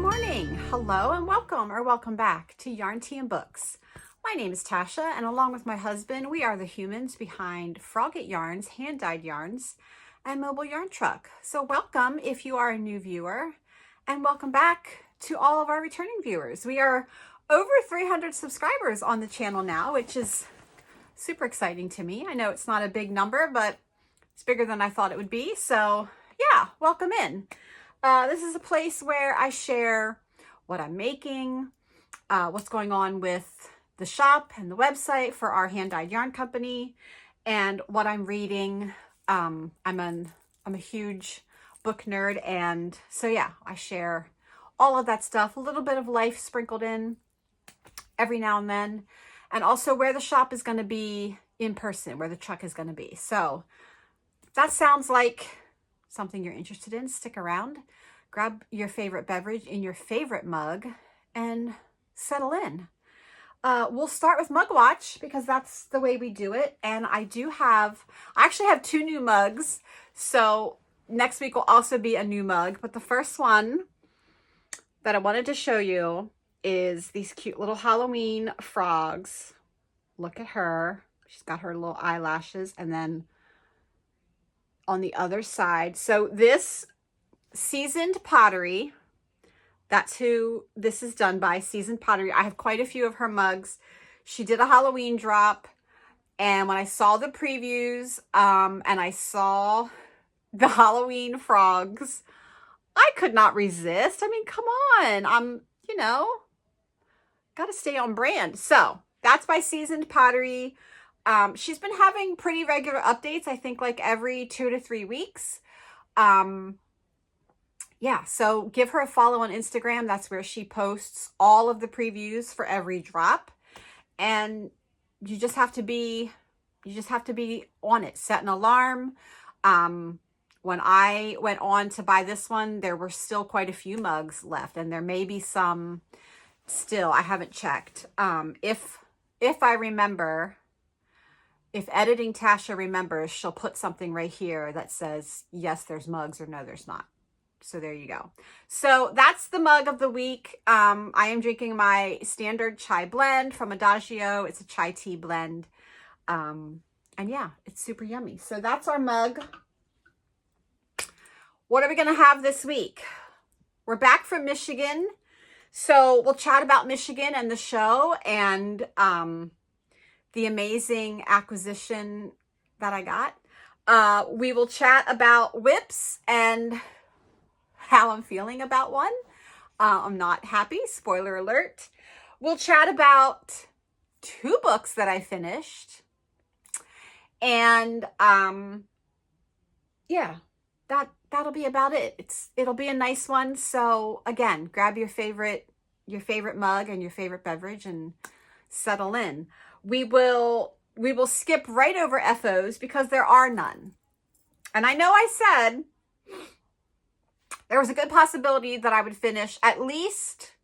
morning. Hello and welcome or welcome back to Yarn Tea and Books. My name is Tasha, and along with my husband, we are the humans behind Frogget Yarns, hand-dyed yarns, and Mobile Yarn Truck. So welcome if you are a new viewer, and welcome back to all of our returning viewers. We are over 300 subscribers on the channel now, which is super exciting to me. I know it's not a big number, but it's bigger than I thought it would be. So yeah, welcome in. This is a place where I share what I'm making, what's going on with the shop and the website for our hand-dyed yarn company, and what I'm reading. I'm a huge book nerd, and so yeah, I share all of that stuff, a little bit of life sprinkled in every now and then, and also where the shop is going to be in person, where the truck is going to be. So if that sounds like something you're interested in, stick around, grab your favorite beverage in your favorite mug, and settle in. We'll start with mug watch because that's the way we do it. And I actually have 2 new mugs. So next week will also be a new mug. But the first one that I wanted to show you is these cute little Halloween frogs. Look at her. She's got her little eyelashes, and then on the other side. So this Seasoned Pottery, that's who this is done by, Seasoned Pottery. I have quite a few of her mugs. She did a Halloween drop, and when I saw the previews and I saw the Halloween frogs, I could not resist. I mean, come on. Gotta stay on brand. So that's by Seasoned Pottery. She's been having pretty regular updates, I think like every 2 to 3 weeks. Yeah, so give her a follow on Instagram. That's where she posts all of the previews for every drop. And you just have to be on it. Set an alarm. When I went on to buy this one, there were still quite a few mugs left, and there may be some still. I haven't checked. If I remember, if editing Tasha remembers, she'll put something right here that says, yes, there's mugs, or no, there's not. So there you go. So that's the mug of the week. I am drinking my standard chai blend from Adagio. It's a chai tea blend. And yeah, it's super yummy. So that's our mug. What are we going to have this week? We're back from Michigan. So we'll chat about Michigan and the show, and the amazing acquisition that I got. We will chat about WIPs and how I'm feeling about one. I'm not happy, spoiler alert. We'll chat about 2 books that I finished. And yeah, that'll be about it. It'll be a nice one. So again, grab your favorite mug and your favorite beverage and settle in. We will skip right over FOs because there are none. And I know I said there was a good possibility that I would finish at least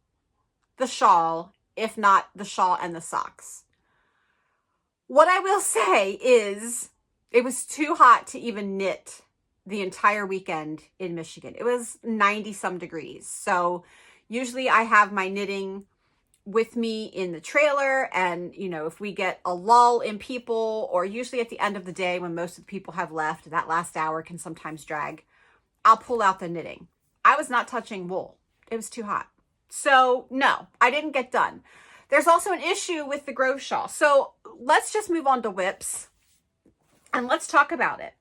the shawl, if not the shawl and the socks. What I will say is it was too hot to even knit the entire weekend in Michigan. It was 90 some degrees. So usually I have my knitting with me in the trailer, and if we get a lull in people, or usually at the end of the day when most of the people have left, that last hour can sometimes drag, I'll pull out the knitting. I was not touching wool. It was too hot. So no, I didn't get done. There's also an issue with the Grove Shawl. So let's just move on to WIPs and let's talk about it.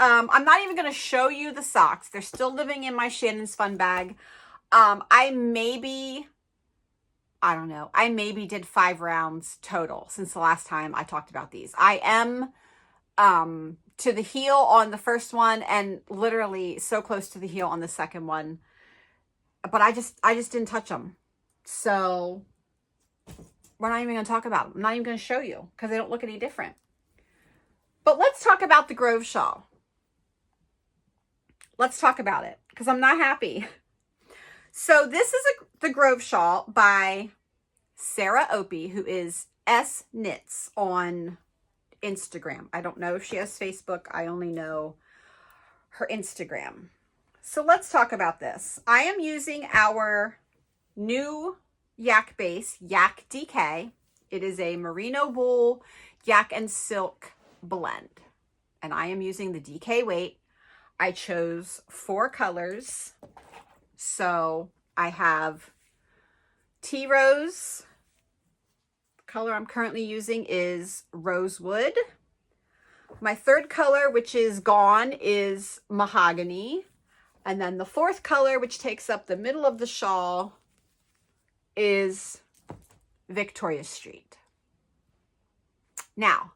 I'm not even going to show you the socks. They're still living in my Shannon's Fun bag. I maybe did 5 rounds total since the last time I talked about these. I am to the heel on the first one, and literally so close to the heel on the second one, but I just didn't touch them. So we're not even going to talk about them. I'm not even going to show you because they don't look any different. But let's talk about the Grove Shawl. Let's talk about it because I'm not happy. So this is the Grove Shawl by Sara Opie, who is s.knits on Instagram. I don't know if she has Facebook. I only know her Instagram. So let's talk about this. I am using our new yak base, Yak DK. It is a merino wool, yak and silk blend. And I am using the DK weight. I chose 4 colors. So I have tea rose. The color I'm currently using is rosewood. My 3rd color, which is gone, is mahogany. And then the 4th color, which takes up the middle of the shawl, is Victoria Street. Now,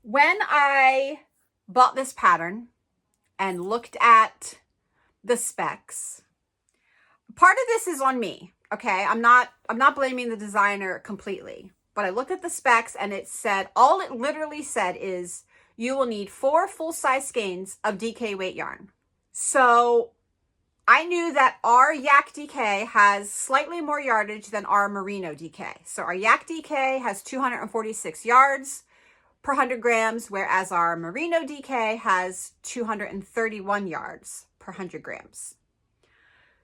when I bought this pattern and looked at the specs, part of this is on me, okay? I'm not blaming the designer completely, but I looked at the specs and it said, all it literally said is, you will need 4 full-size skeins of DK weight yarn. So I knew that our Yak DK has slightly more yardage than our Merino DK. So our Yak DK has 246 yards per 100 grams, whereas our Merino DK has 231 yards per 100 grams.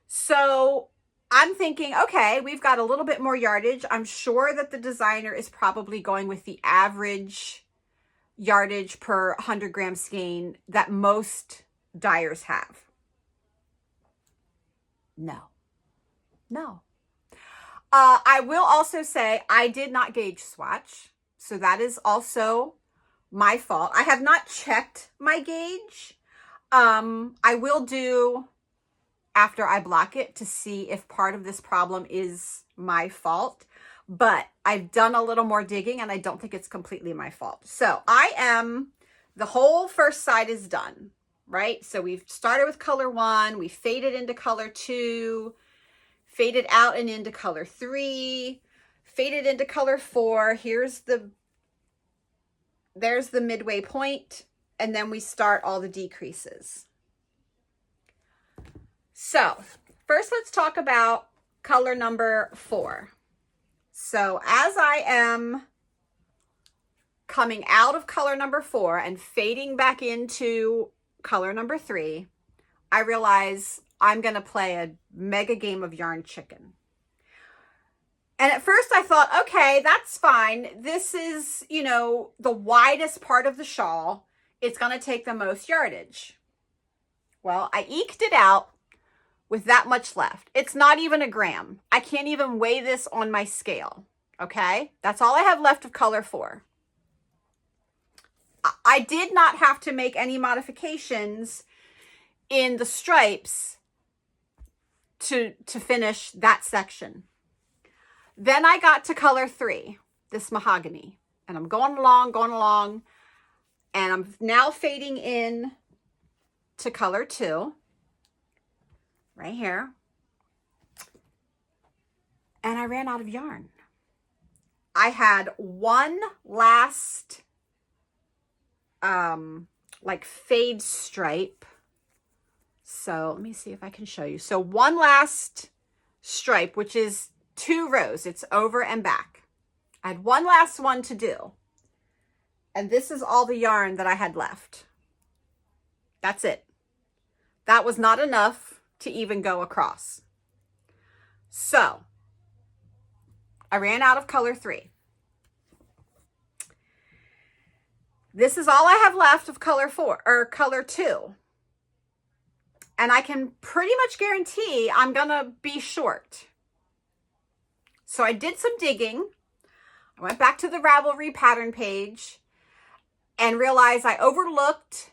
So I'm thinking, okay, we've got a little bit more yardage. I'm sure that the designer is probably going with the average yardage per 100 gram skein that most dyers have. No. I will also say I did not gauge swatch, so that is also my fault. I have not checked my gauge. I will do after I block it to see if part of this problem is my fault. But I've done a little more digging and I don't think it's completely my fault. So the whole first side is done, right? So we've started with color 1, we faded into color 2, faded out and into color 3, faded into color 4. There's the midway point, and then we start all the decreases. So first let's talk about color number 4. So as I am coming out of color number 4 and fading back into color number 3, I realize I'm going to play a mega game of yarn chicken. And at first I thought, okay, that's fine. This is, the widest part of the shawl. It's going to take the most yardage. Well, I eked it out with that much left. It's not even a gram. I can't even weigh this on my scale. Okay, that's all I have left of color 4. I did not have to make any modifications in the stripes to finish that section. Then I got to color 3, this mahogany, and I'm going along, and I'm now fading in to color 2. Right here. And I ran out of yarn. I had one last like fade stripe. So let me see if I can show you. So one last stripe, which is 2 rows. It's over and back. I had one last one to do. And this is all the yarn that I had left. That's it. That was not enough to even go across. So I ran out of color 3. This is all I have left of color 4 or color 2. And I can pretty much guarantee I'm gonna be short. So I did some digging. I went back to the Ravelry pattern page and realized I overlooked.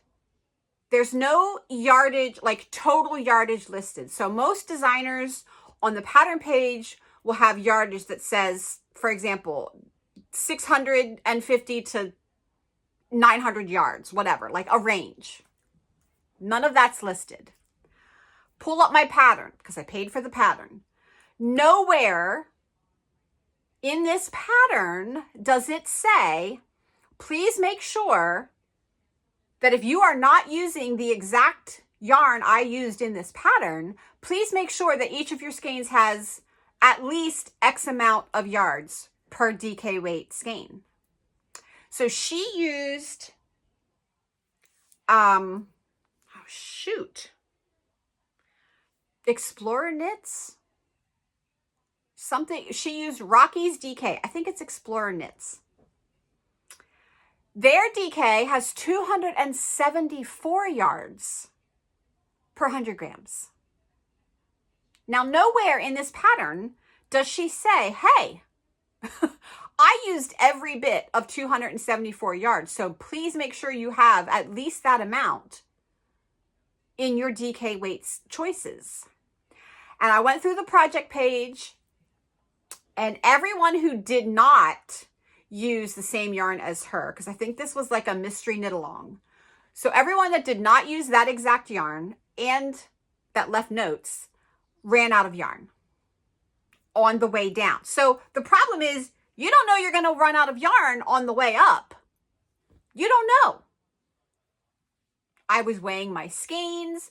There's no yardage, like total yardage listed. So most designers on the pattern page will have yardage that says, for example, 650 to 900 yards, whatever, like a range. None of that's listed. Pull up my pattern because I paid for the pattern. Nowhere in this pattern does it say, please make sure that if you are not using the exact yarn I used in this pattern, please make sure that each of your skeins has at least X amount of yards per DK weight skein. So she used, Explorer Knits. Something, she used Rocky's DK. I think it's Explorer Knits. Their DK has 274 yards per 100 grams. Now, nowhere in this pattern does she say, hey, I used every bit of 274 yards, so please make sure you have at least that amount in your DK weights choices. And I went through the project page, and everyone who did not use the same yarn as her, because I think this was like a mystery knit along. So everyone that did not use that exact yarn and that left notes ran out of yarn on the way down. So the problem is you don't know you're going to run out of yarn on the way up. You don't know. I was weighing my skeins.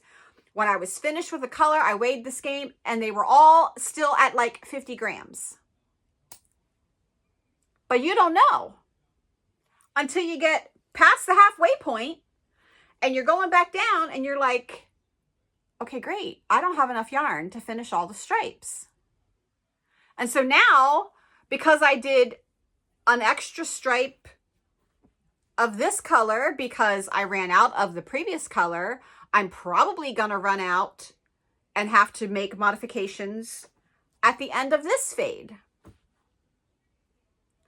When I was finished with the color, I weighed the skein and they were all still at like 50 grams. But you don't know until you get past the halfway point and you're going back down and you're like, okay, great. I don't have enough yarn to finish all the stripes. And so now, because I did an extra stripe of this color because I ran out of the previous color, I'm probably going to run out and have to make modifications at the end of this fade,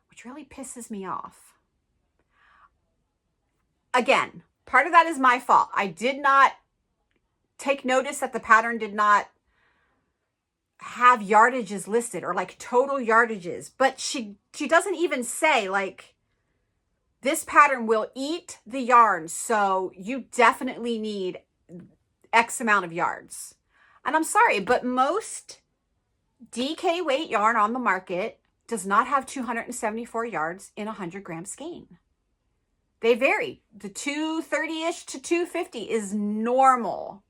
which really pisses me off. Again, part of that is my fault. I did not take notice that the pattern did not have yardages listed or like total yardages, but she doesn't even say like this pattern will eat the yarn, so you definitely need X amount of yards. And I'm sorry, but most DK weight yarn on the market does not have 274 yards in a 100 gram skein. They vary. The 230-ish to 250 is normal.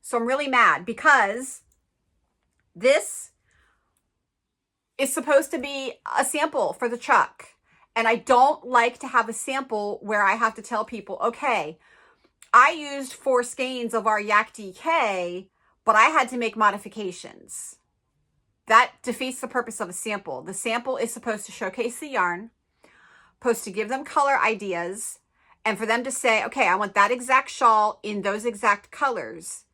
So I'm really mad because this is supposed to be a sample for the truck. And I don't like to have a sample where I have to tell people, okay, I used 4 skeins of our Yak DK, but I had to make modifications. That defeats the purpose of a sample. The sample is supposed to showcase the yarn, supposed to give them color ideas, and for them to say, okay, I want that exact shawl in those exact colors.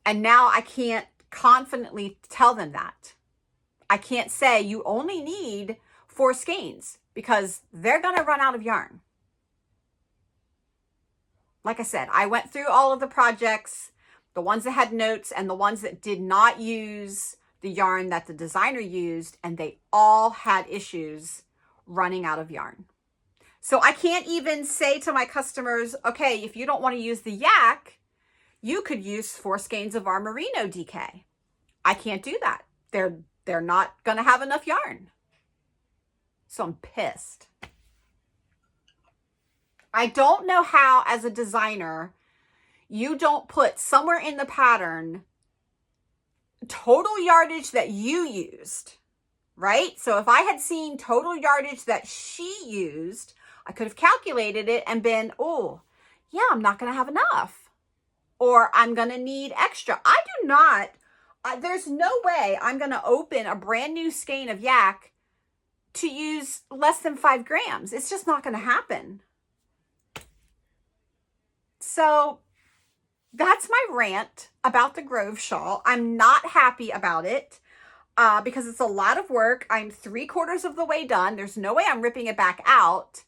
And now I can't confidently tell them that. I can't say you only need 4 skeins because they're going to run out of yarn. Like I said, I went through all of the projects, the ones that had notes and the ones that did not use the yarn that the designer used, and they all had issues running out of yarn. So I can't even say to my customers, okay, if you don't want to use the Yak, you could use 4 skeins of our Merino DK. I can't do that. They're not going to have enough yarn. So I'm pissed. I don't know how, as a designer, you don't put somewhere in the pattern total yardage that you used, right? So if I had seen total yardage that she used, I could have calculated it and been, oh, yeah, I'm not going to have enough. Or I'm going to need extra. I do not, there's no way I'm going to open a brand new skein of Yak to use less than 5 grams. It's just not going to happen. So that's my rant about the Grove Shawl. I'm not happy about it because it's a lot of work. I'm 3/4 of the way done. There's no way I'm ripping it back out.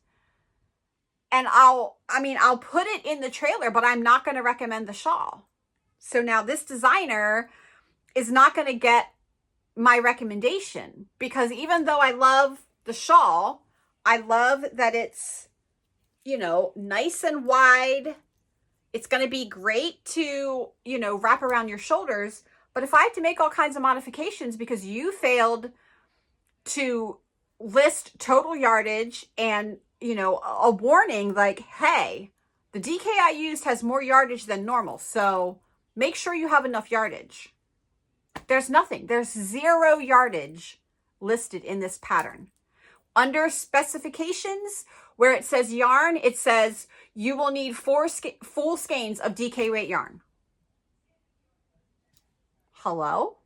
And I'll put it in the trailer, but I'm not going to recommend the shawl. So now this designer is not going to get my recommendation because even though I love the shawl, I love that it's, you know, nice and wide. It's going to be great to, you know, wrap around your shoulders. But if I had to make all kinds of modifications because you failed to list total yardage and, you know, a warning like, hey, the DK I used has more yardage than normal, so make sure you have enough yardage. There's nothing. There's 0 yardage listed in this pattern. Under specifications, where it says yarn, it says you will need 4 full skeins of DK weight yarn. Hello?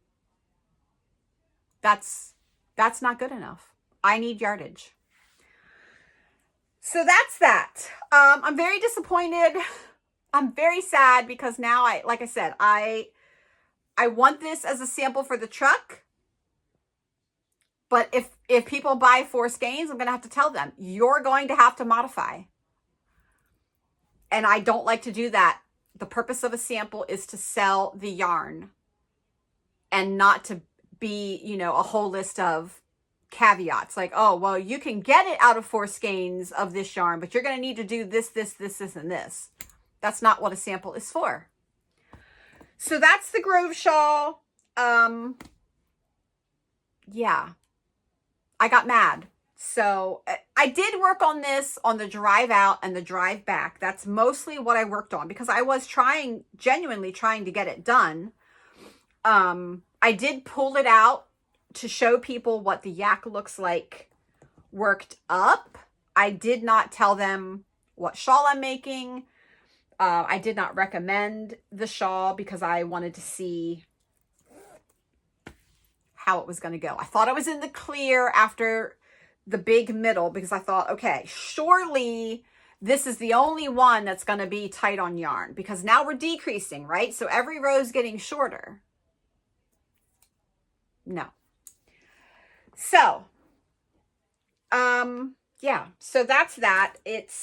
That's not good enough. I need yardage. So that's that. I'm very disappointed. I'm very sad because now like I said, I want this as a sample for the truck. But if people buy 4 skeins, I'm going to have to tell them, you're going to have to modify. And I don't like to do that. The purpose of a sample is to sell the yarn and not to be, you know, a whole list of caveats. Like, oh, well, you can get it out of 4 skeins of this yarn, but you're going to need to do this, this, this, this, and this. That's not what a sample is for. So that's the Grove Shawl. Yeah. I got mad. So I did work on this on the drive out and the drive back. That's mostly what I worked on because I was genuinely trying to get it done. I did pull it out to show people what the yak looks like worked up. I did not tell them what shawl I'm making. I did not recommend the shawl because I wanted to see how it was going to go. I thought I was in the clear after the big middle because I thought, okay, surely this is the only one that's going to be tight on yarn because now we're decreasing, right? So every row is getting shorter. No. So, yeah, so that's that. It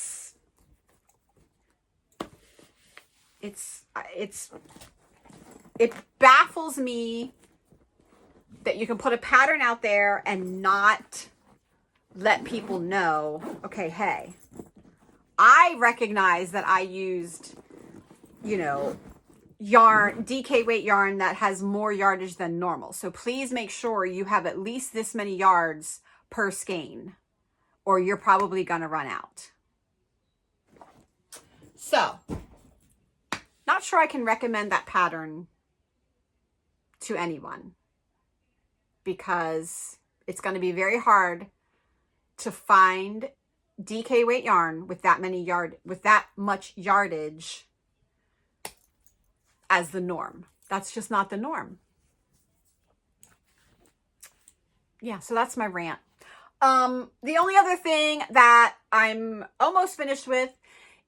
baffles me that you can put a pattern out there and not let people know, okay, hey, I recognize that I used, you know, yarn, DK weight yarn that has more yardage than normal. So please make sure you have at least this many yards per skein or you're probably going to run out. So, not sure I can recommend that pattern to anyone because it's going to be very hard to find DK weight yarn with that much yardage as the norm. That's just not the norm. Yeah, so that's my rant. The only other thing that I'm almost finished with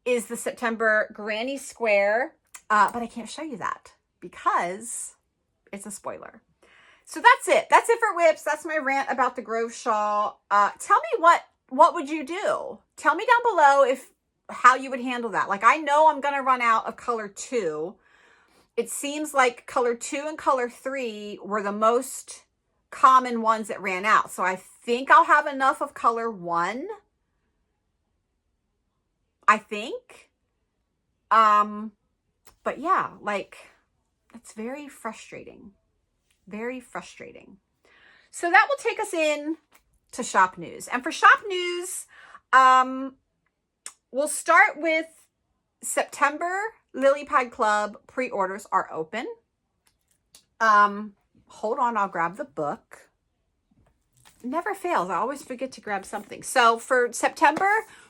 is the September Granny Square, but I can't show you that because it's a spoiler. So that's it. That's it for WIPs. That's my rant about the Grove Shawl. Tell me what would you do? Tell me down below how you would handle that. Like, I know I'm going to run out of color 2. It seems like color 2 and color 3 were the most common ones that ran out. So I think I'll have enough of color 1. I think. But yeah, like, it's very frustrating. Very frustrating. So that will take us in to shop news. And for shop news, we'll start with September. Lily Pad Club pre-orders are open. Hold on, I'll grab the book. Never fails. I always forget to grab something. So for September,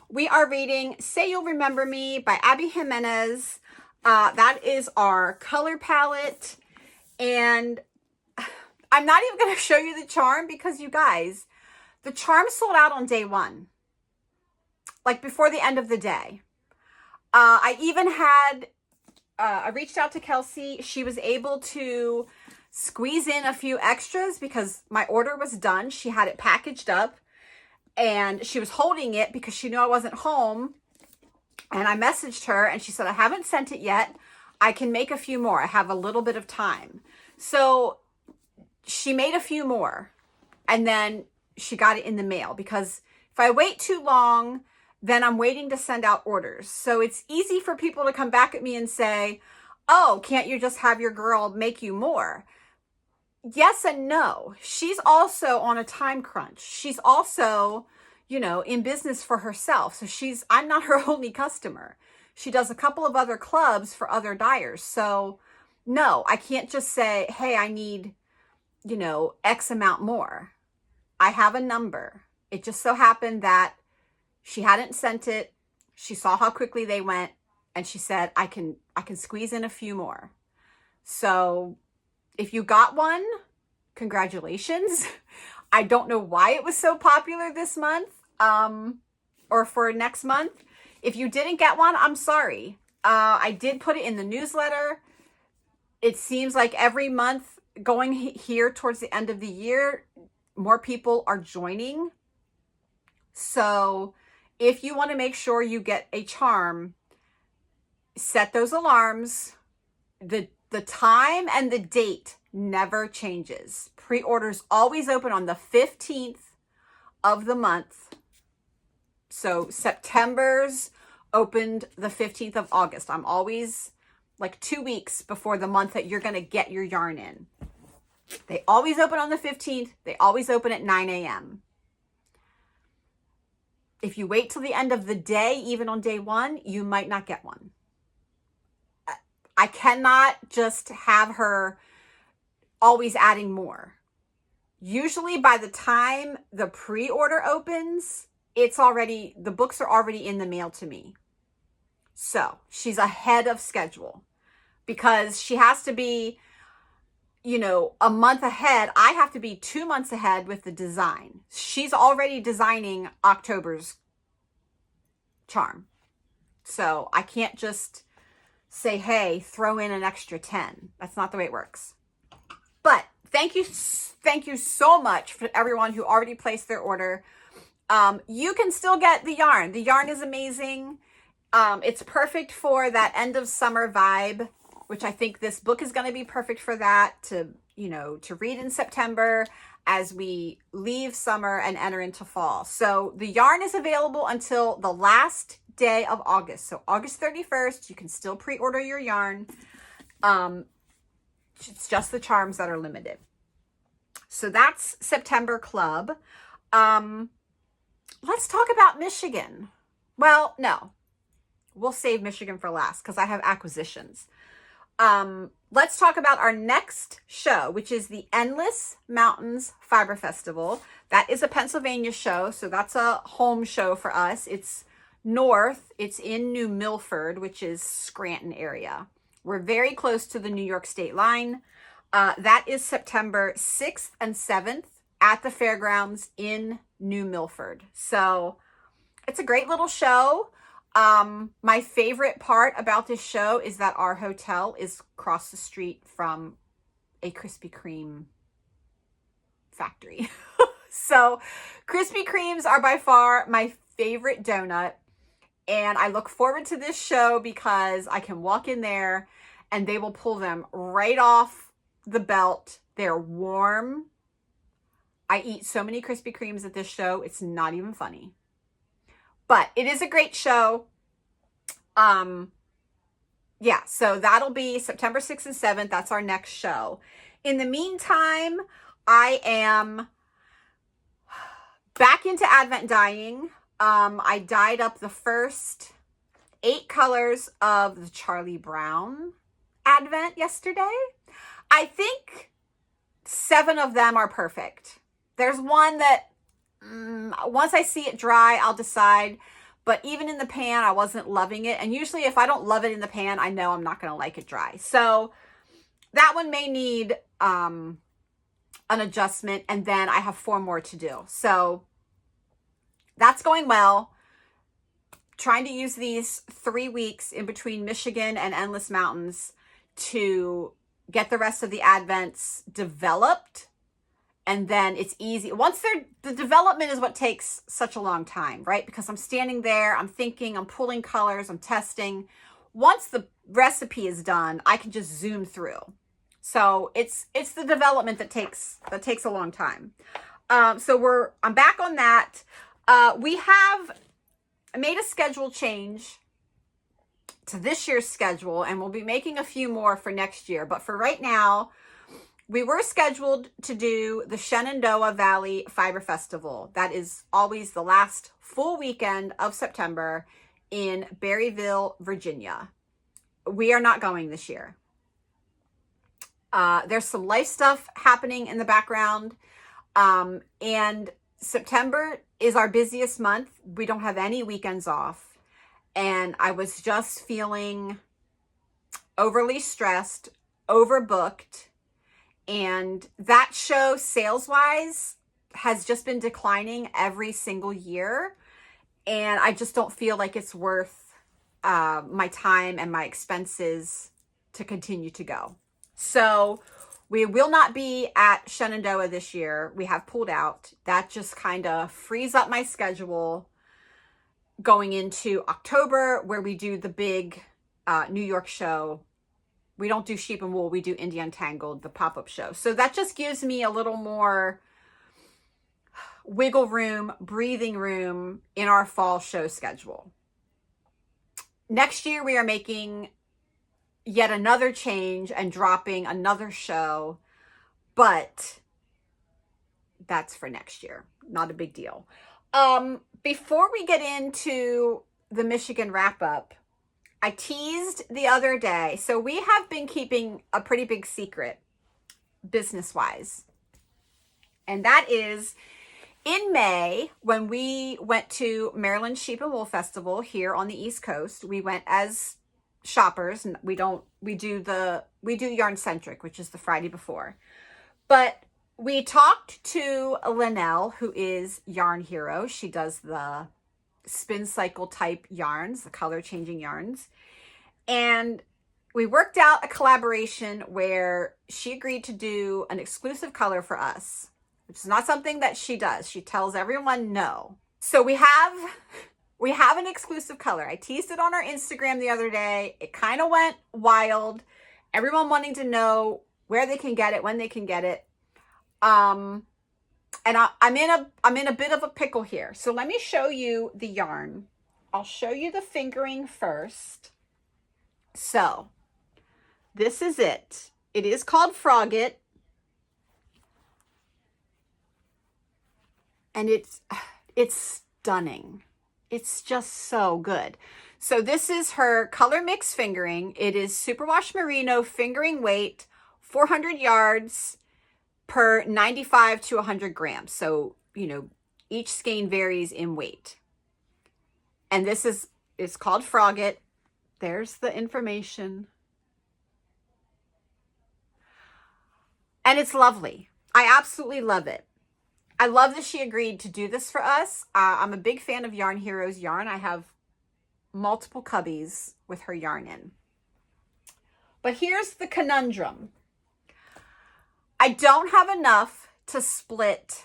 we are reading Say You'll Remember Me by Abby Jimenez. That is our color palette. And I'm not even going to show you the charm because, you guys, the charm sold out on day 1. Like, before the end of the day. I even had, I reached out to Kelsey. She was able to squeeze in a few extras because my order was done. She had it packaged up and she was holding it because she knew I wasn't home. And I messaged her and she said, I haven't sent it yet. I can make a few more. I have a little bit of time. So she made a few more and then she got it in the mail because if I wait too long, then I'm waiting to send out orders. So it's easy for people to come back at me and say, oh, can't you just have your girl make you more? Yes and no. She's also on a time crunch. She's also, you know, in business for herself. So I'm not her only customer. She does a couple of other clubs for other dyers. So no, I can't just say, hey, I need, you know, X amount more. I have a number. It just so happened that she hadn't sent it. She saw how quickly they went and she said, I can squeeze in a few more. So If you got one, congratulations. I don't know why it was so popular this month, or for next month. If you didn't get one, I'm sorry. I did put it in the newsletter. It seems like every month going here towards the end of the year, more people are joining. So if you want to make sure you get a charm, set those alarms. The time and the date never changes. Pre-orders always open on the 15th of the month. So September's opened the 15th of August. I'm always like 2 weeks before the month that you're going to get your yarn in. They always open on the 15th. They always open at 9 a.m. If you wait till the end of the day, even on day one, you might not get one. I cannot just have her always adding more. Usually by the time the pre-order opens, the books are already in the mail to me. So she's ahead of schedule because she has to be, a month ahead. I have to be 2 months ahead with the design. She's already designing October's charm. So I can't just say, hey, throw in an extra 10. That's not the way it works. But thank you so much for everyone who already placed their order. You can still get the yarn. The yarn is amazing. It's perfect for that end of summer vibe, which I think this book is going to be perfect for that, to read in September as we leave summer and enter into fall. So the yarn is available until the last day of August. So August 31st, you can still pre-order your yarn. It's just the charms that are limited. So that's September Club. Let's talk about Michigan. Well, no, we'll save Michigan for last because I have acquisitions. Let's talk about our next show, which is the Endless Mountains Fiber Festival. That is a Pennsylvania show, so that's a home show for us. It's north. It's in New Milford, which is Scranton area. We're very close to the New York state line. That is September 6th and 7th at the fairgrounds in New Milford. So it's a great little show. My favorite part about this show is that our hotel is across the street from a Krispy Kreme factory. So Krispy Kremes are by far my favorite donut. And I look forward to this show because I can walk in there and they will pull them right off the belt. They're warm. I eat so many Krispy Kremes at this show. It's not even funny. But it is a great show. Yeah, so that'll be September 6th and 7th. That's our next show. In the meantime, I am back into Advent dyeing. I dyed up the first 8 colors of the Charlie Brown Advent yesterday. I think 7 of them are perfect. There's one that once I see it dry, I'll decide. But even in the pan, I wasn't loving it. And usually if I don't love it in the pan, I know I'm not going to like it dry. So that one may need an adjustment. And then I have 4 more to do. So that's going well. Trying to use these 3 weeks in between Michigan and Endless Mountains to get the rest of the Advents developed. And then it's easy. The development is what takes such a long time, right? Because I'm standing there, I'm thinking, I'm pulling colors, I'm testing. Once the recipe is done, I can just zoom through. So it's the development that takes a long time. So I'm back on that. We have made a schedule change to this year's schedule, and we'll be making a few more for next year. But for right now, we were scheduled to do the Shenandoah Valley Fiber Festival. That is always the last full weekend of September in Berryville, Virginia. We are not going this year. There's some life stuff happening in the background. And September is our busiest month. We don't have any weekends off. And I was just feeling overly stressed, overbooked. And that show, sales-wise, has just been declining every single year. And I just don't feel like it's worth my time and my expenses to continue to go. So we will not be at Shenandoah this year. We have pulled out. That just kind of frees up my schedule going into October, where we do the big New York show. We don't do Sheep and Wool. We do Indie Untangled, the pop-up show. So that just gives me a little more wiggle room, breathing room in our fall show schedule. Next year, we are making yet another change and dropping another show, but that's for next year. Not a big deal. Before we get into the Michigan wrap-up, I teased the other day. So we have been keeping a pretty big secret business-wise. And that is in May, when we went to Maryland Sheep and Wool Festival here on the East Coast. We went as shoppers, and we do Yarn Centric, which is the Friday before. But we talked to Linnell, who is Yarn Hero. She does the spin cycle type yarns, the color changing yarns. And we worked out a collaboration where she agreed to do an exclusive color for us, which is not something that she does. She tells everyone no. So we have an exclusive color. I teased it on our Instagram the other day. It kind of went wild. Everyone wanting to know where they can get it, when they can get it. And I'm in a bit of a pickle here. So let me show you the yarn. I'll show you the fingering first. So this is it. It is called Frogget. And it's stunning. It's just so good. So this is her color mix fingering. It is superwash merino fingering weight, 400 yards per 95 to 100 grams. So, you know, each skein varies in weight. And it's called Frogget. There's the information. And it's lovely. I absolutely love it. I love that she agreed to do this for us. I'm a big fan of Yarn Hero's yarn. I have multiple cubbies with her yarn in. But here's the conundrum. I don't have enough to split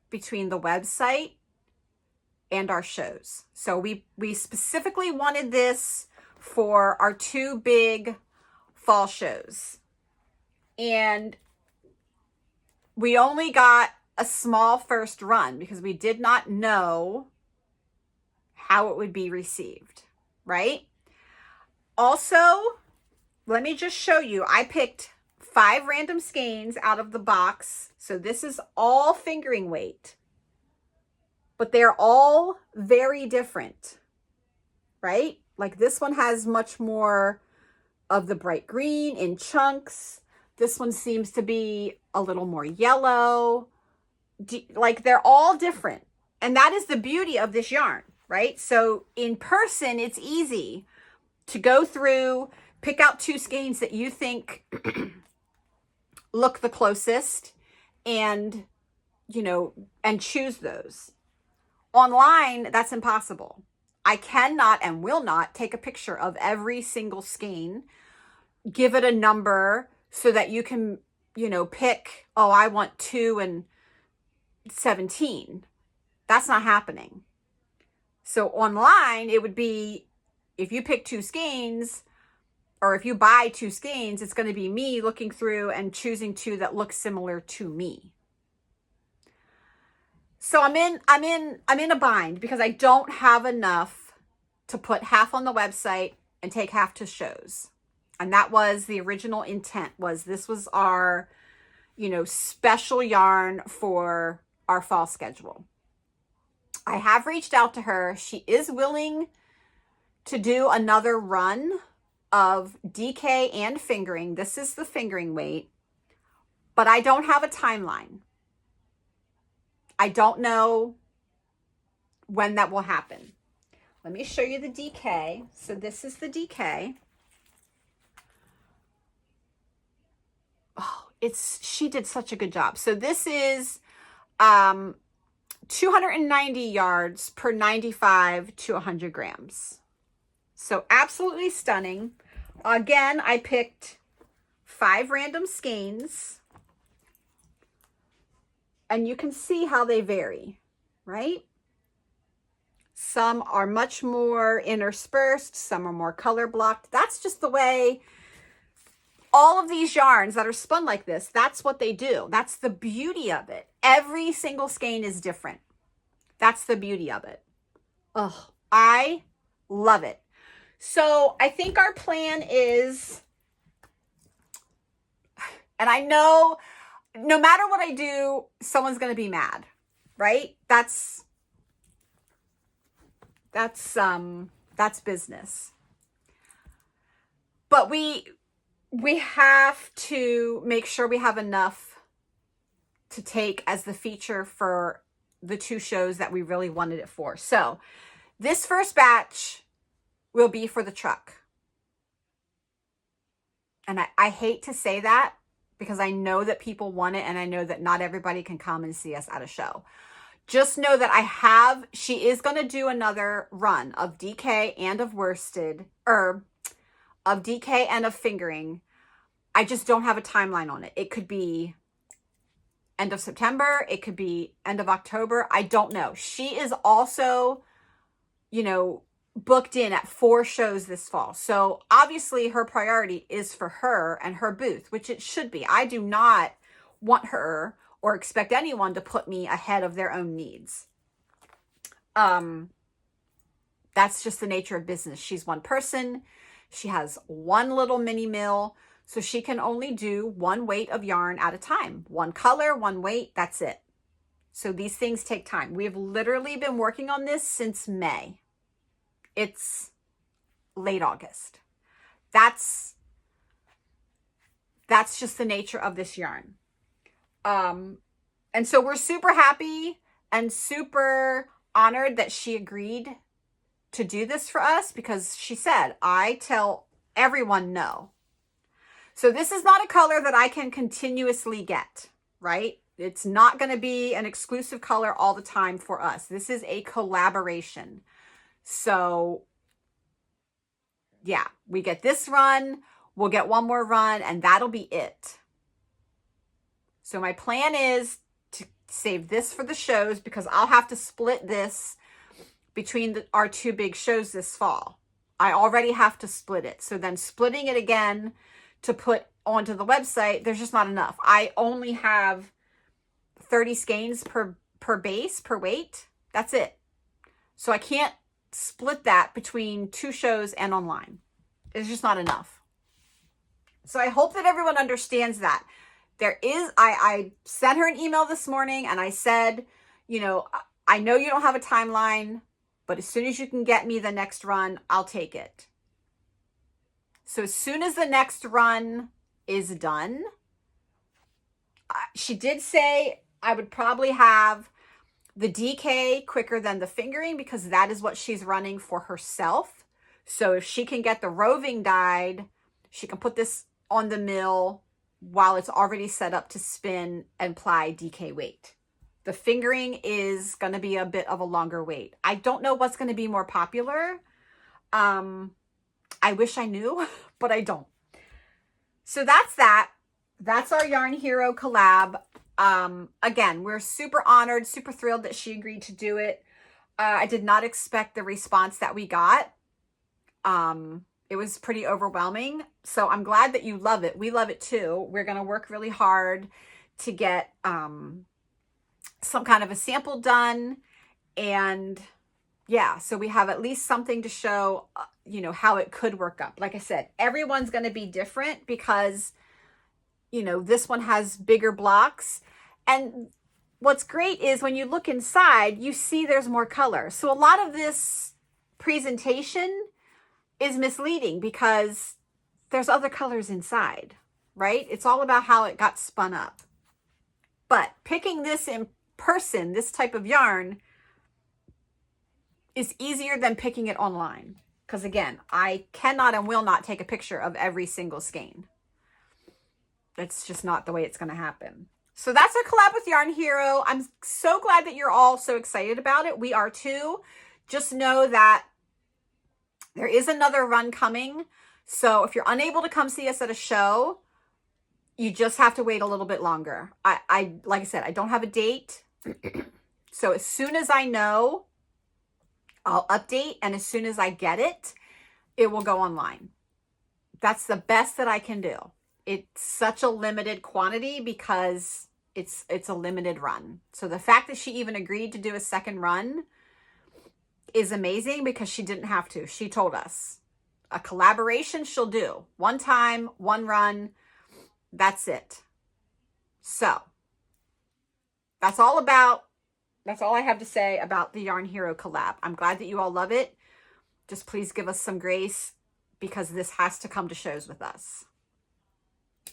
between the website and our shows. So we specifically wanted this for our two big fall shows. And we only got a small first run because we did not know how it would be received, right? Also, let me just show you, I picked 5 random skeins out of the box. So this is all fingering weight, but they're all very different, right? Like this one has much more of the bright green in chunks. This one seems to be a little more yellow. Like they're all different. And that is the beauty of this yarn, right? So in person, it's easy to go through, pick out 2 skeins that you think look the closest and, you know, and choose those. Online, that's impossible. I cannot and will not take a picture of every single skein, give it a number so that you can, you know, pick, oh, I want 2 and 17. That's not happening. So online, it would be, if you pick 2 skeins, or if you buy 2 skeins, it's going to be me looking through and choosing 2 that look similar to me. So I'm in a bind because I don't have enough to put half on the website and take half to shows. And that was the original intent, was this was our, you know, special yarn for our fall schedule. I have reached out to her. She is willing to do another run of DK and fingering. This is the fingering weight, but I don't have a timeline. I don't know when that will happen. Let me show you the DK. So this is the DK. Oh, she did such a good job. So this is 290 yards per 95 to 100 grams. So absolutely stunning. Again, I picked 5 random skeins, and you can see how they vary, right? Some are much more interspersed, some are more color blocked. That's just the way all of these yarns that are spun like this, that's what they do. That's the beauty of it. Every single skein is different. That's the beauty of it. Oh, I love it. So I think our plan is, and I know no matter what I do, someone's going to be mad, right? That's business. But we have to make sure we have enough to take as the feature for the 2 shows that we really wanted it for. So this first batch will be for the truck. And I hate to say that because I know that people want it, and I know that not everybody can come and see us at a show. Just know that she is going to do another run of DK and of worsted, or of DK and of fingering. I just don't have a timeline on it. It could be end of September. It could be end of October. I don't know. She is also, booked in at 4 shows this fall. So obviously her priority is for her and her booth, which it should be. I do not want her or expect anyone to put me ahead of their own needs. That's just the nature of business. She's one person. She has one little mini mill, so she can only do one weight of yarn at a time. One color, one weight, that's it. So these things take time. We have literally been working on this since May. It's late August. That's just the nature of this yarn. And so we're super happy and super honored that she agreed to do this for us, because she said, I tell everyone no. So this is not a color that I can continuously get, right? It's not going to be an exclusive color all the time for us. This is a collaboration. So yeah, we get this run, we'll get one more run, and that'll be it. So my plan is to save this for the shows, because I'll have to split this between our 2 big shows this fall. I already have to split it. So then splitting it again to put onto the website, there's just not enough. I only have 30 skeins per base, per weight. That's it. So I can't split that between 2 shows and online. It's just not enough. So I hope that everyone understands that. I sent her an email this morning and I said, I know you don't have a timeline, but as soon as you can get me the next run, I'll take it. So as soon as the next run is done, she did say I would probably have the DK quicker than the fingering, because that is what she's running for herself. So if she can get the roving dyed, she can put this on the mill while it's already set up to spin and ply DK weight. The fingering is going to be a bit of a longer weight. I don't know what's going to be more popular. I wish I knew, but I don't. So that's that. That's our Yarn Hero collab. Again, we're super honored, super thrilled that she agreed to do it. I did not expect the response that we got. It was pretty overwhelming. So I'm glad that you love it. We love it too. We're going to work really hard to get some kind of a sample done. And yeah, so we have at least something to show, how it could work up. Like I said, everyone's going to be different because, this one has bigger blocks. And what's great is when you look inside, you see there's more color. So a lot of this presentation is misleading because there's other colors inside, right? It's all about how it got spun up. But picking this in person, this type of yarn, is easier than picking it online. Because again, I cannot and will not take a picture of every single skein. That's just not the way it's going to happen. So that's our collab with Yarn Hero. I'm so glad that you're all so excited about it. We are too. Just know that there is another run coming. So if you're unable to come see us at a show, you just have to wait a little bit longer. Like I said, I don't have a date. So as soon as I know, I'll update. And as soon as I get it, it will go online. That's the best that I can do. It's such a limited quantity because it's a limited run. So the fact that she even agreed to do a second run is amazing because she didn't have to. She told us a collaboration she'll do one time, one run. That's it. So that's all I have to say about the Yarn Hero collab. I'm glad that you all love it. Just please give us some grace because this has to come to shows with us.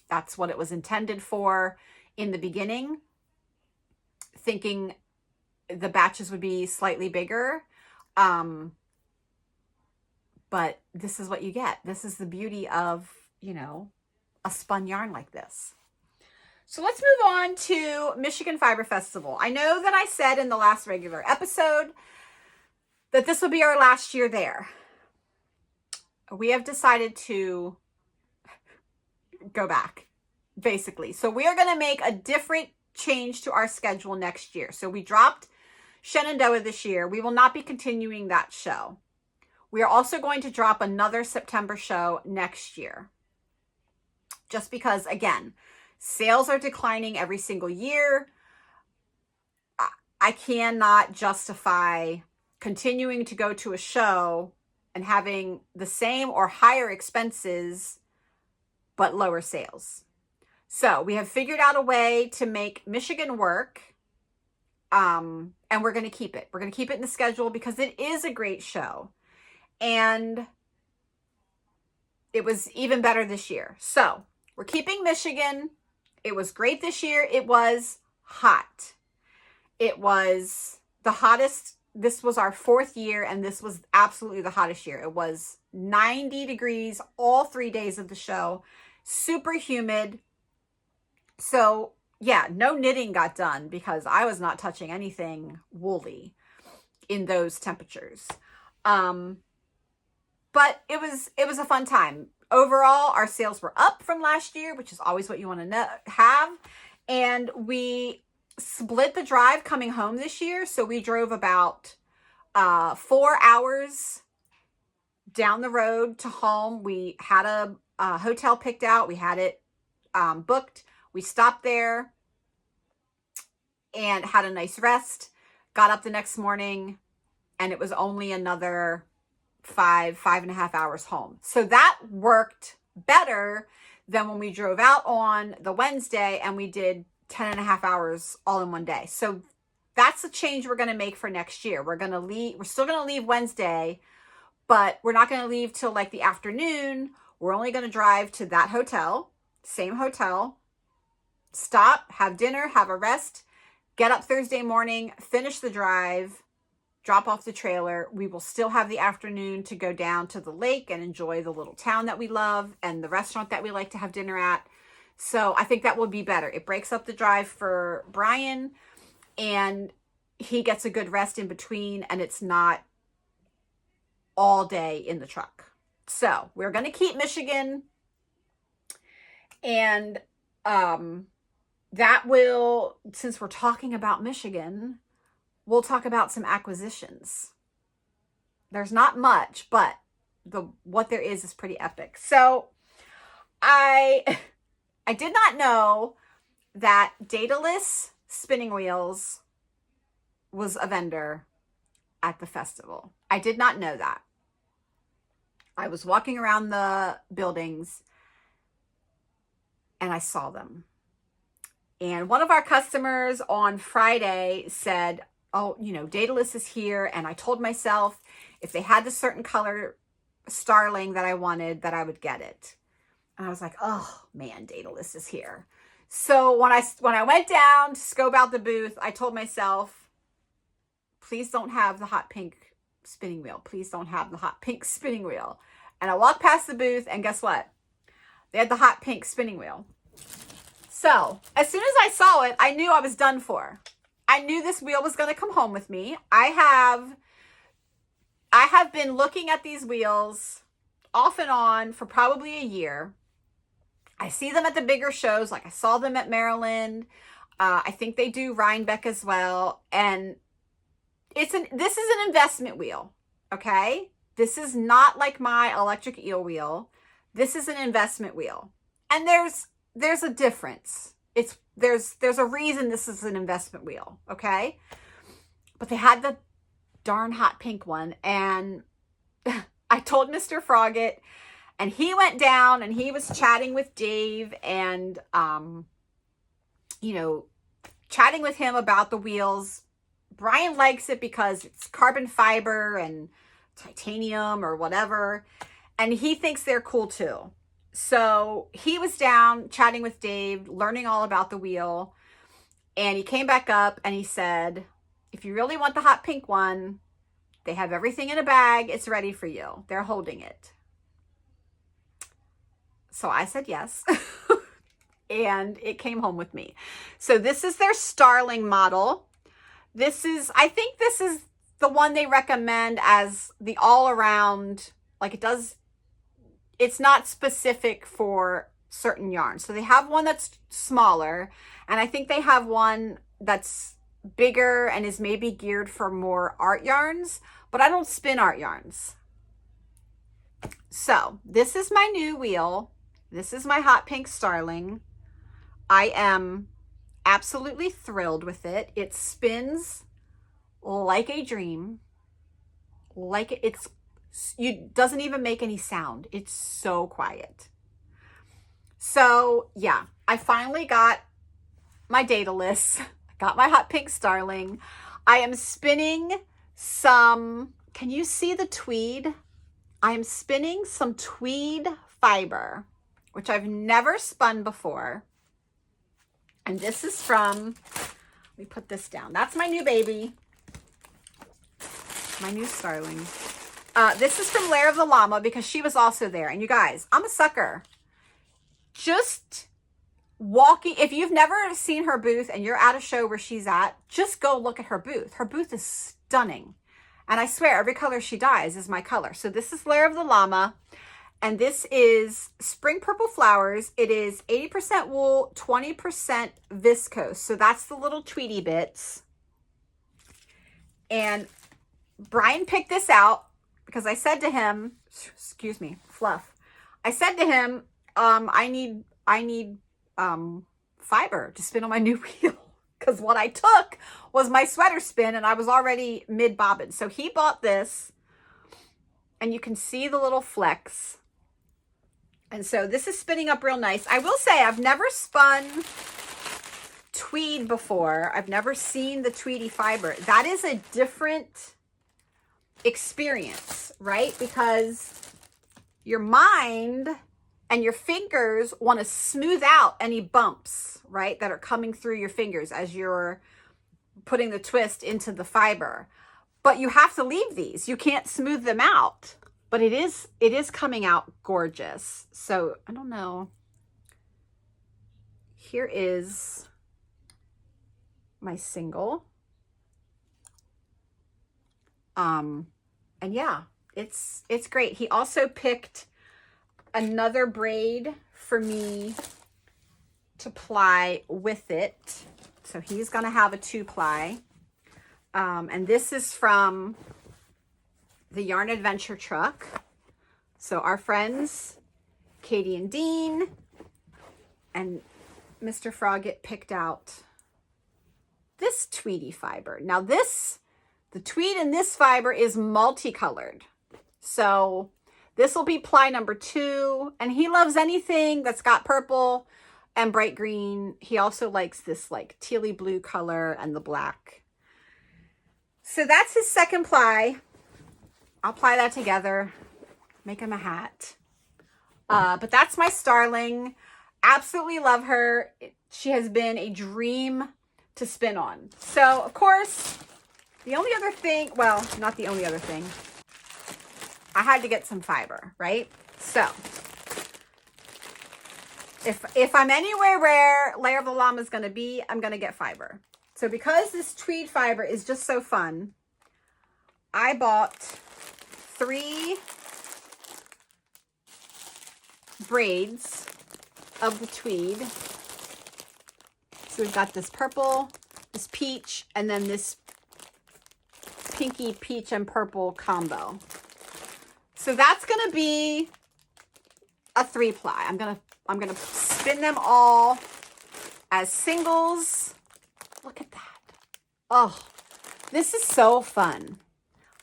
That's what it was intended for in the beginning, thinking the batches would be slightly bigger. But this is what you get. This is the beauty of, you know, a spun yarn like this. So let's move on to Michigan Fiber Festival. I know that I said in the last regular episode that this will be our last year there. We have decided to go back, basically. So we are going to make a different change to our schedule next year. So we dropped Shenandoah this year. We will not be continuing that show. We are also going to drop another September show next year. Just because, again, sales are declining every single year. I cannot justify continuing to go to a show and having the same or higher expenses, but lower sales. So we have figured out a way to make Michigan work. And we're going to keep it. We're going to keep it in the schedule because it is a great show. And it was even better this year. So we're keeping Michigan. It was great this year. It was hot. It was the hottest. This was our 4th year, and this was absolutely the hottest year. It was 90 degrees all 3 days of the show. Super humid. So yeah, no knitting got done because I was not touching anything woolly in those temperatures. But it was a fun time. Overall, our sales were up from last year, which is always what you want to have. And we split the drive coming home this year. So we drove about 4 hours down the road to home. We had a hotel picked out. We had it booked. We stopped there and had a nice rest. Got up the next morning, and it was only another 5.5 hours home. So that worked better than when we drove out on the Wednesday and we did 10.5 hours all in one day. So that's a change we're going to make for next year. We're still going to leave Wednesday, but we're not going to leave till like the afternoon. We're only going to drive to that hotel, same hotel, stop, have dinner, have a rest, get up Thursday morning, finish the drive, drop off the trailer. We will still have the afternoon to go down to the lake and enjoy the little town that we love and the restaurant that we like to have dinner at. So I think that will be better. It breaks up the drive for Brian and he gets a good rest in between, and it's not all day in the truck. So we're going to keep Michigan, and that will, since we're talking about Michigan, we'll talk about some acquisitions. There's not much, but what there is pretty epic. So I did not know that Daedalus spinning wheels was a vendor at the festival. I did not know that. I was walking around the buildings and I saw them. And one of our customers on Friday said, oh, you know, Daedalus is here. And I told myself if they had the certain color starling that I wanted, that I would get it. And I was like, oh man, Daedalus is here. So when I went down to scope out the booth, I told myself, please don't have the hot pink spinning wheel. Please don't have the hot pink spinning wheel. And I walked past the booth and guess what? They had the hot pink spinning wheel. So as soon as I saw it, I knew I was done for. I knew this wheel was going to come home with me. I have been looking at these wheels off and on for probably a year. I see them at the bigger shows, like I saw them at Maryland. I think they do Rhinebeck as well. And this is an investment wheel, okay? This is not like my electric eel wheel. This is an investment wheel. And there's a difference. There's a reason this is an investment wheel, okay? But they had the darn hot pink one, and I told Mr. Froggett, and he went down and he was chatting with Dave and you know, chatting with him about the wheels. Brian likes it because it's carbon fiber and titanium or whatever, and he thinks they're cool too. So he was down chatting with Dave, learning all about the wheel, and he came back up and he said, if you really want the hot pink one, they have everything in a bag. It's ready for you. They're holding it. So I said yes. And it came home with me. So this is their Starling model. I think this is the one they recommend as the all around, like it's not specific for certain yarns. So they have one that's smaller, and I think they have one that's bigger and is maybe geared for more art yarns, but I don't spin art yarns. So this is my new wheel. This is my hot pink Starling. I am absolutely thrilled with it. It spins like a dream. It doesn't even make any sound. It's so quiet. So yeah, I finally got my Daedalus. I got my hot pink Starling. I am spinning some, can you see the tweed? I am spinning some tweed fiber, which I've never spun before. And this is from, let me put this down. That's my new baby. My new Starling. This is from Lair of the Llama because she was also there. And you guys, I'm a sucker. Just walking, if you've never seen her booth and you're at a show where she's at, just go look at her booth. Her booth is stunning. And I swear, every color she dyes is my color. So this is Lair of the Llama. And this is Spring Purple Flowers. It is 80% wool, 20% viscose. So that's the little tweedy bits. And Brian picked this out because I said to him, excuse me, Fluff. I said to him, I need fiber to spin on my new wheel. Because what I took was my sweater spin and I was already mid bobbin. So he bought this and you can see the little flecks. And so this is spinning up real nice. I will say I've never spun tweed before. I've never seen the tweedy fiber. That is a different experience, right? Because your mind and your fingers want to smooth out any bumps, right, that are coming through your fingers as you're putting the twist into the fiber. But you have to leave these. You can't smooth them out. But it is coming out gorgeous. So I don't know. Here is my single. And yeah, it's great. He also picked another braid for me to ply with it. So he's gonna have a 2-ply. And this is from the Yarn Adventure truck. So our friends, Katie and Dean, and Mr. Froggett picked out this tweedy fiber. Now the tweed in this fiber is multicolored. So this will be ply number 2. And he loves anything that's got purple and bright green. He also likes this like tealy blue color and the black. So that's his second ply. I'll ply that together, make him a hat. But that's my Starling. Absolutely love her. She has been a dream to spin on. So, of course, the only other thing, well, not the only other thing, I had to get some fiber, right? So, If I'm anywhere where Layer of the Llama is going to be, I'm going to get fiber. So because this tweed fiber is just so fun, I bought 3 braids of the tweed. So we've got this purple, this peach, and then this pinky peach and purple combo. So that's going to be a 3-ply. I'm going to spin them all as singles. Look at that. Oh, this is so fun.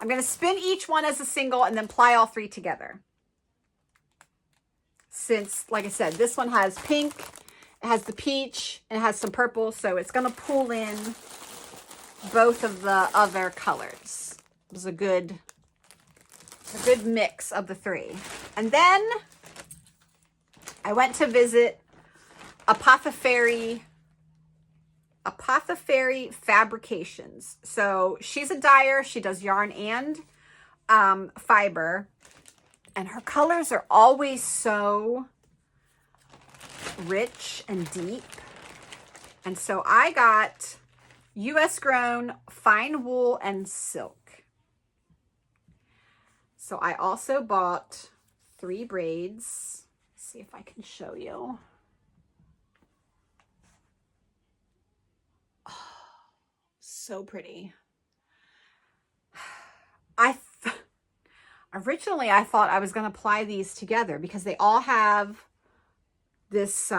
I'm going to spin each one as a single and then ply all 3 together. Since, like I said, this one has pink, it has the peach, and it has some purple, so it's going to pull in both of the other colors. It was a good mix of the 3. And then I went to visit Apothecary Fabrications. So she's a dyer. She does yarn and fiber. And her colors are always so rich and deep. And so I got US grown fine wool and silk. So I also bought 3 braids. Let's see if I can show you. Oh, so pretty. Originally, I thought I was going to apply these together because they all have this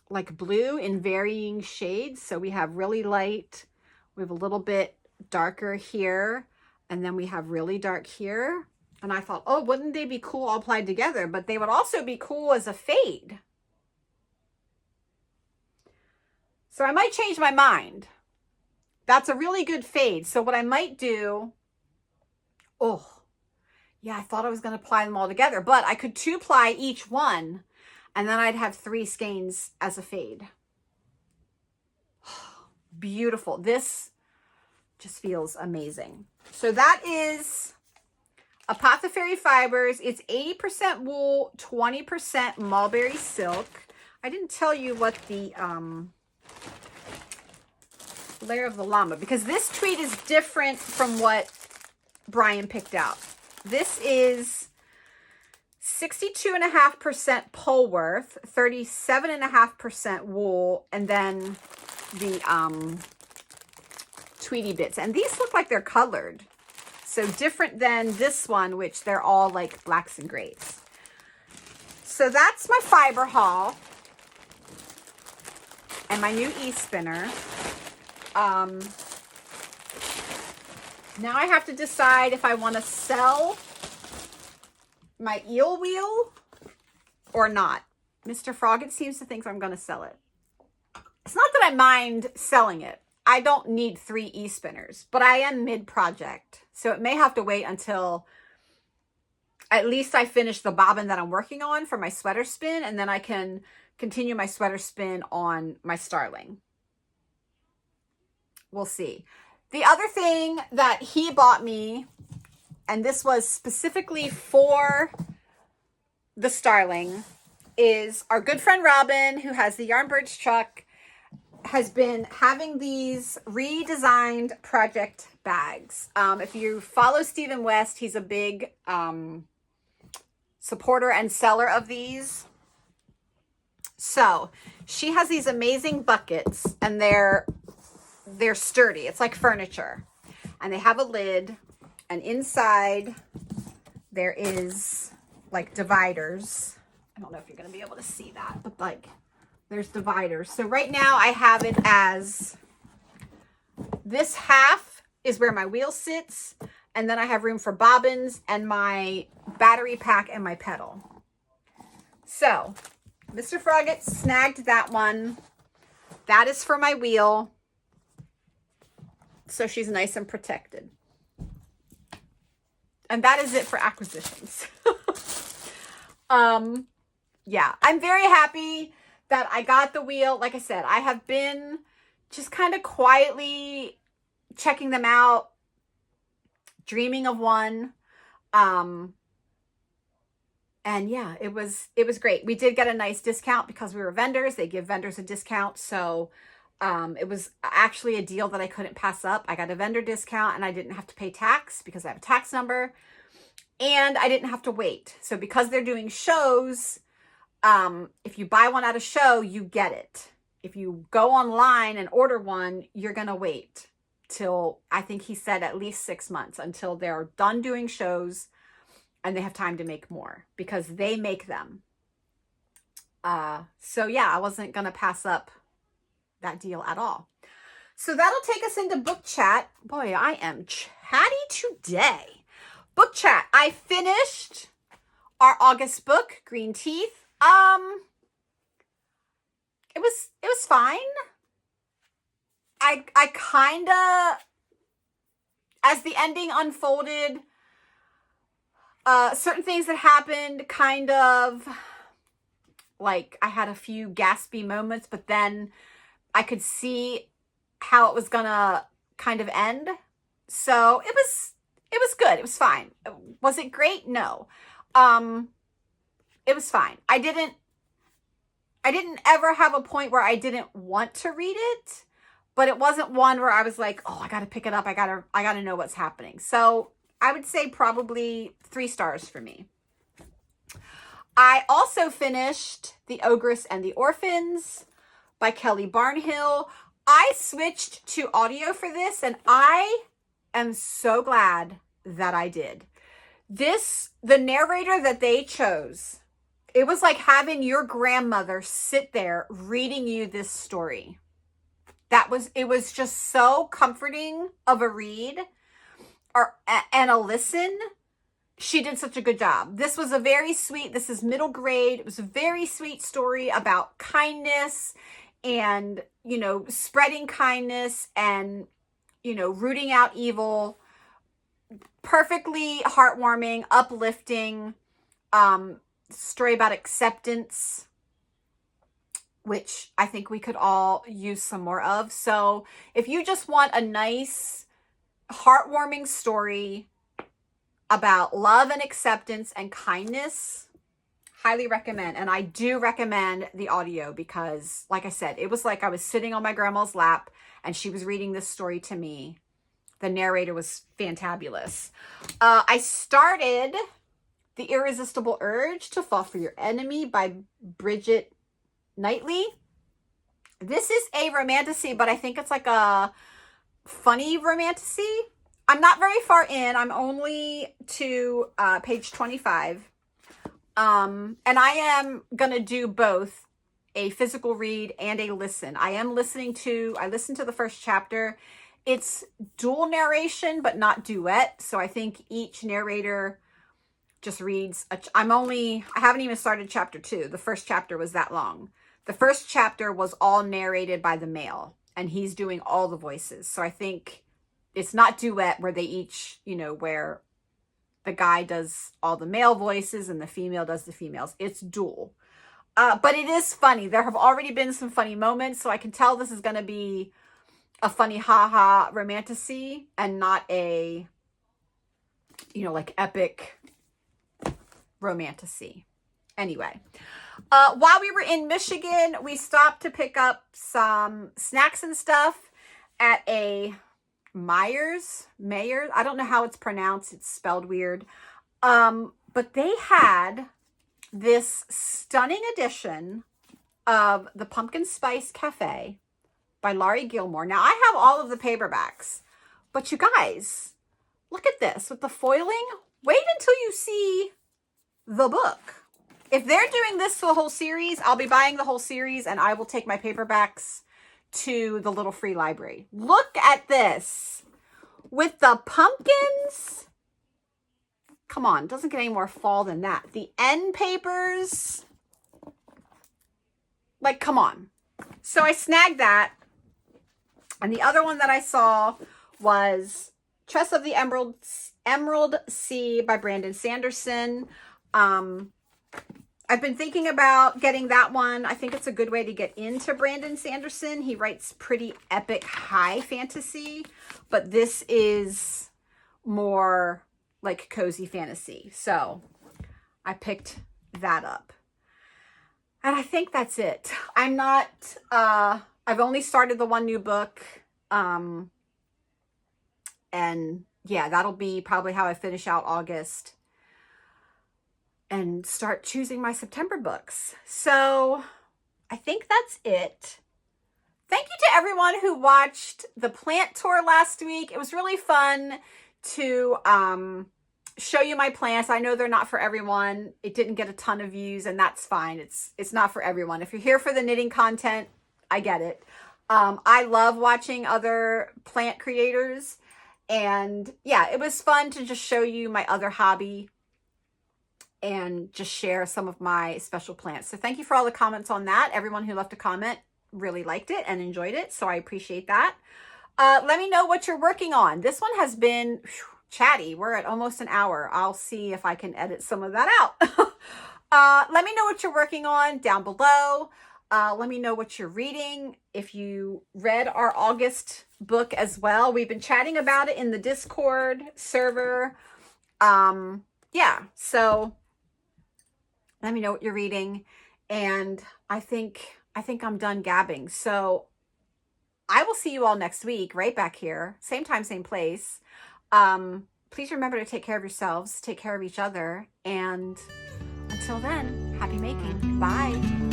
like blue in varying shades. So we have really light, we have a little bit darker here, and then we have really dark here. And I thought, oh, wouldn't they be cool all applied together? But they would also be cool as a fade. So I might change my mind. That's a really good fade. So what I might do, oh, yeah, I thought I was going to apply them all together, but I could 2-ply each one, and then I'd have 3 skeins as a fade. Beautiful. This just feels amazing. So that is Apothecary Fibers. It's 80% wool, 20% mulberry silk. I didn't tell you what the Layer of the Llama, because this tweed is different from what Brian picked out. This is 62.5% Polworth, 37.5% wool, and then the Tweety bits. And these look like they're colored. So different than this one, which they're all like blacks and grays. So that's my fiber haul and my new e-spinner. Now I have to decide if I want to sell my eel wheel or not. Mr. Froggett seems to think I'm going to sell it. It's not that I mind selling it. I don't need 3 e-spinners, but I am mid-project. So it may have to wait until at least I finish the bobbin that I'm working on for my sweater spin, and then I can continue my sweater spin on my starling. We'll see. The other thing that he bought me, and this was specifically for the starling, is our good friend Robin, who has the Yarnbyrds truck, has been having these redesigned project bags. If you follow Stephen West, he's a big supporter and seller of these. So she has these amazing buckets, and they're sturdy. It's like furniture, and they have a lid, and inside there is like dividers. I don't know if you're going to be able to see that, but like there's dividers. So right now I have it as this half is where my wheel sits, and then I have room for bobbins and my battery pack and my pedal. So Mr. Froggett snagged that one. That is for my wheel, so she's nice and protected. And that is it for acquisitions. Yeah, I'm very happy that I got the wheel. Like I said, I have been just kind of quietly checking them out, dreaming of one. And yeah, it was great. We did get a nice discount because we were vendors. They give vendors a discount. So it was actually a deal that I couldn't pass up. I got a vendor discount and I didn't have to pay tax because I have a tax number, and I didn't have to wait. So because they're doing shows, if you buy one at a show, you get it. If you go online and order one, you're going to wait till, I think he said, at least 6 months until they're done doing shows and they have time to make more because they make them. So yeah, I wasn't going to pass up that deal at all. So that'll take us into book chat. Boy, I am chatty today. Book chat. I finished our August book, Green Teeth. It was fine. I kind of, as the ending unfolded, certain things that happened kind of, like, I had a few gaspy moments, but then I could see how it was gonna kind of end. So it was good. It was fine. Was it great? No. It was fine. I didn't ever have a point where I didn't want to read it, but it wasn't one where I was like, oh, I got to pick it up. I got to know what's happening. So I would say probably 3 stars for me. I also finished The Ogress and the Orphans by Kelly Barnhill. I switched to audio for this, and I am so glad that I did. The narrator that they chose, it was like having your grandmother sit there reading you this story. It was just so comforting of a read and a listen. She did such a good job. This was a very sweet, this is middle grade. It was a very sweet story about kindness and, spreading kindness and, rooting out evil. Perfectly heartwarming, uplifting, story about acceptance, which I think we could all use some more of. So if you just want a nice, heartwarming story about love and acceptance and kindness, highly recommend. And I do recommend the audio because, like I said, it was like I was sitting on my grandma's lap and she was reading this story to me. The narrator was fantabulous. I started The Irresistible Urge to Fall for Your Enemy by Bridget Knightley. This is a romantasy, but I think it's like a funny romantasy. I'm not very far in. I'm only to page 25. And I am going to do both a physical read and a listen. I listened to the first chapter. It's dual narration, but not duet. So I think each narrator just reads. I haven't even started chapter 2. The first chapter was that long. The first chapter was all narrated by the male, and he's doing all the voices. So I think it's not duet where they each, where the guy does all the male voices and the female does the females. It's dual. But it is funny. There have already been some funny moments, so I can tell this is going to be a funny ha-ha romantasy and not a, like epic romantasy. Anyway, while we were in Michigan, we stopped to pick up some snacks and stuff at a Myers. I don't know how it's pronounced. It's spelled weird. But they had this stunning edition of The Pumpkin Spice Cafe by Laurie Gilmore. Now, I have all of the paperbacks, but you guys, look at this with the foiling. Wait until you see the book. If they're doing this to the whole series, I'll be buying the whole series and I will take my paperbacks to the little free library. Look at this with the pumpkins. Come on, doesn't get any more fall than that. The end papers. Like, come on. So I snagged that. And the other one that I saw was Tress of the Emerald Sea by Brandon Sanderson. I've been thinking about getting that one. I think it's a good way to get into Brandon Sanderson. He writes pretty epic high fantasy, but this is more like cozy fantasy. So I picked that up. And I think that's it. I'm not, I've only started the one new book. And yeah, that'll be probably how I finish out August and start choosing my September books. So I think that's it. Thank you to everyone who watched the plant tour last week. It was really fun to show you my plants. I know they're not for everyone. It didn't get a ton of views, and that's fine. It's not for everyone. If you're here for the knitting content, I get it. I love watching other plant creators, and yeah, it was fun to just show you my other hobby and just share some of my special plants. So thank you for all the comments on that. Everyone who left a comment really liked it and enjoyed it, so I appreciate that. Let me know what you're working on. This one has been chatty. We're at almost an hour. I'll see if I can edit some of that out. Let me know what you're working on down below. Let me know what you're reading. If you read our August book as well, we've been chatting about it in the Discord server. Yeah, so let me know what you're reading. And I think I'm done gabbing. So I will see you all next week, right back here. Same time, same place. Please remember to take care of yourselves, take care of each other. And until then, happy making. Bye.